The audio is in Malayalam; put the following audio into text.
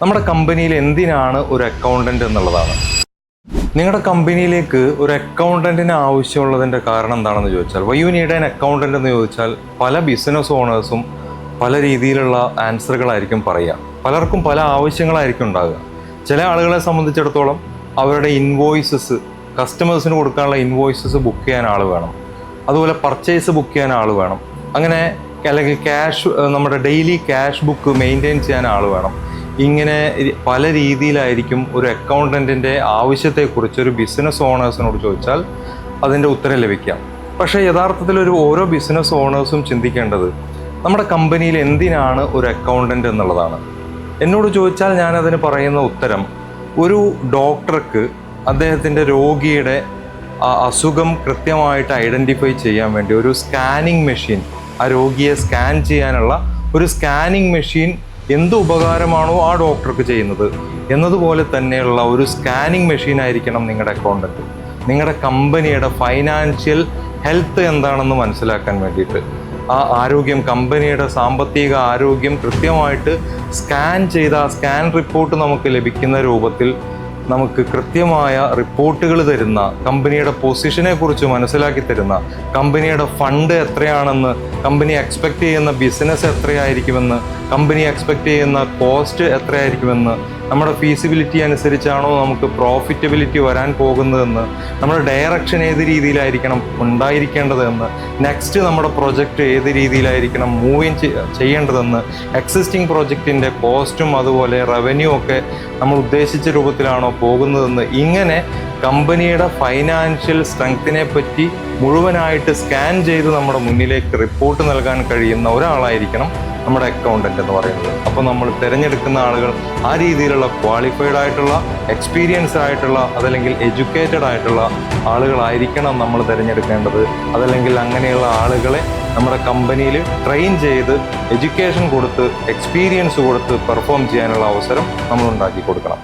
നമ്മുടെ കമ്പനിയിൽ എന്തിനാണ് ഒരു അക്കൗണ്ടന്റ് എന്നുള്ളതാണ്. നിങ്ങളുടെ കമ്പനിയിലേക്ക് ഒരു അക്കൗണ്ടന്റിന് ആവശ്യമുള്ളതിൻ്റെ കാരണം എന്താണെന്ന് ചോദിച്ചാൽ, why you need an accountant എന്ന് ചോദിച്ചാൽ പല ബിസിനസ് ഓണേഴ്സും പല രീതിയിലുള്ള ആൻസറുകളായിരിക്കും പറയുക. പലർക്കും പല ആവശ്യങ്ങളായിരിക്കും ഉണ്ടാകുക. ചില ആളുകളെ സംബന്ധിച്ചിടത്തോളം അവരുടെ ഇൻവോയ്സസ്, കസ്റ്റമേഴ്സിന് കൊടുക്കാനുള്ള ഇൻവോയ്സസ് ബുക്ക് ചെയ്യാൻ ആൾ വേണം. അതുപോലെ പർച്ചേസ് ബുക്ക് ചെയ്യാൻ ആൾ വേണം. അങ്ങനെ അല്ലെങ്കിൽ ക്യാഷ്, നമ്മുടെ ഡെയിലി ക്യാഷ് ബുക്ക് മെയിൻറ്റെയിൻ ചെയ്യാൻ ആൾ വേണം. ഇങ്ങനെ പല രീതിയിലായിരിക്കും ഒരു അക്കൗണ്ടൻറ്റിൻ്റെ ആവശ്യത്തെക്കുറിച്ച് ഒരു ബിസിനസ് ഓണേഴ്സിനോട് ചോദിച്ചാൽ അതിൻ്റെ ഉത്തരം ലഭിക്കാം. പക്ഷേ യഥാർത്ഥത്തിൽ ഓരോ ബിസിനസ് ഓണേഴ്സും ചിന്തിക്കേണ്ടത് നമ്മുടെ കമ്പനിയിൽ എന്തിനാണ് ഒരു അക്കൗണ്ടൻ്റ് എന്നുള്ളതാണ്. എന്നോട് ചോദിച്ചാൽ ഞാനതിന് പറയുന്ന ഉത്തരം, ഒരു ഡോക്ടർക്ക് അദ്ദേഹത്തിൻ്റെ രോഗിയുടെ അസുഖം കൃത്യമായിട്ട് ഐഡൻറ്റിഫൈ ചെയ്യാൻ വേണ്ടി ഒരു സ്കാനിങ് മെഷീൻ, ആ രോഗിയെ സ്കാൻ ചെയ്യാനുള്ള ഒരു സ്കാനിങ് മെഷീൻ എന്ത് ഉപകാരമാണോ ആ ഡോക്ടർക്ക് ചെയ്യുന്നത് എന്നതുപോലെ തന്നെയുള്ള ഒരു സ്കാനിങ് മെഷീൻ ആയിരിക്കണം നിങ്ങളുടെ അക്കൗണ്ടൻറ്റ്. നിങ്ങളുടെ കമ്പനിയുടെ ഫൈനാൻഷ്യൽ ഹെൽത്ത് എന്താണെന്ന് മനസ്സിലാക്കാൻ വേണ്ടിയിട്ട്, ആ ആരോഗ്യം, കമ്പനിയുടെ സാമ്പത്തിക ആരോഗ്യം കൃത്യമായിട്ട് സ്കാൻ ചെയ്ത ആ സ്കാൻ റിപ്പോർട്ട് നമുക്ക് ലഭിക്കുന്ന രൂപത്തിൽ നമുക്ക് കൃത്യമായ റിപ്പോർട്ടുകൾ തരുന്ന, കമ്പനിയുടെ പൊസിഷനെ കുറിച്ച് മനസ്സിലാക്കി തരുന്ന, കമ്പനിയുടെ ഫണ്ട് എത്രയാണെന്ന്, കമ്പനി എക്സ്പെക്റ്റ് ചെയ്യുന്ന ബിസിനസ് എത്രയായിരിക്കുമെന്ന്, കമ്പനി എക്സ്പെക്റ്റ് ചെയ്യുന്ന കോസ്റ്റ് എത്രയായിരിക്കുമെന്ന്, നമ്മുടെ ഫീസിബിലിറ്റി അനുസരിച്ചാണോ നമുക്ക് പ്രോഫിറ്റബിലിറ്റി വരാൻ പോകുന്നതെന്ന്, നമ്മുടെ ഡയറക്ഷൻ ഏത് രീതിയിലായിരിക്കണം ഉണ്ടായിരിക്കേണ്ടതെന്ന്, നെക്സ്റ്റ് നമ്മുടെ പ്രൊജക്റ്റ് ഏത് രീതിയിലായിരിക്കണം ചെയ്യേണ്ടതെന്ന്, എക്സിസ്റ്റിംഗ് പ്രൊജക്റ്റിൻ്റെ കോസ്റ്റും അതുപോലെ റവന്യൂ ഒക്കെ നമ്മൾ ഉദ്ദേശിച്ച രൂപത്തിലാണോ പോകുന്നതെന്ന്, ഇങ്ങനെ കമ്പനിയുടെ ഫൈനാൻഷ്യൽ സ്ട്രെങ്ത്തിനെ പറ്റി മുഴുവനായിട്ട് സ്കാൻ ചെയ്ത് നമ്മുടെ മുന്നിലേക്ക് റിപ്പോർട്ട് നൽകാൻ കഴിയുന്ന ഒരാളായിരിക്കണം നമ്മുടെ അക്കൗണ്ടൻ്റ് എന്ന് പറയുന്നത്. അപ്പോൾ നമ്മൾ തിരഞ്ഞെടുക്കുന്ന ആളുകൾ ആ രീതിയിലുള്ള ക്വാളിഫൈഡ് ആയിട്ടുള്ള, എക്സ്പീരിയൻസ്ഡ് ആയിട്ടുള്ള, അതല്ലെങ്കിൽ എഡ്യൂക്കേറ്റഡ് ആയിട്ടുള്ള ആളുകളായിരിക്കണം നമ്മൾ തിരഞ്ഞെടുക്കേണ്ടത്. അതല്ലെങ്കിൽ അങ്ങനെയുള്ള ആളുകളെ നമ്മുടെ കമ്പനിയിൽ ട്രെയിൻ ചെയ്ത്, എഡ്യൂക്കേഷൻ കൊടുത്ത്, എക്സ്പീരിയൻസ് കൊടുത്ത് പെർഫോം ചെയ്യാനുള്ള അവസരം നമ്മൾ ഉണ്ടാക്കി കൊടുക്കണം.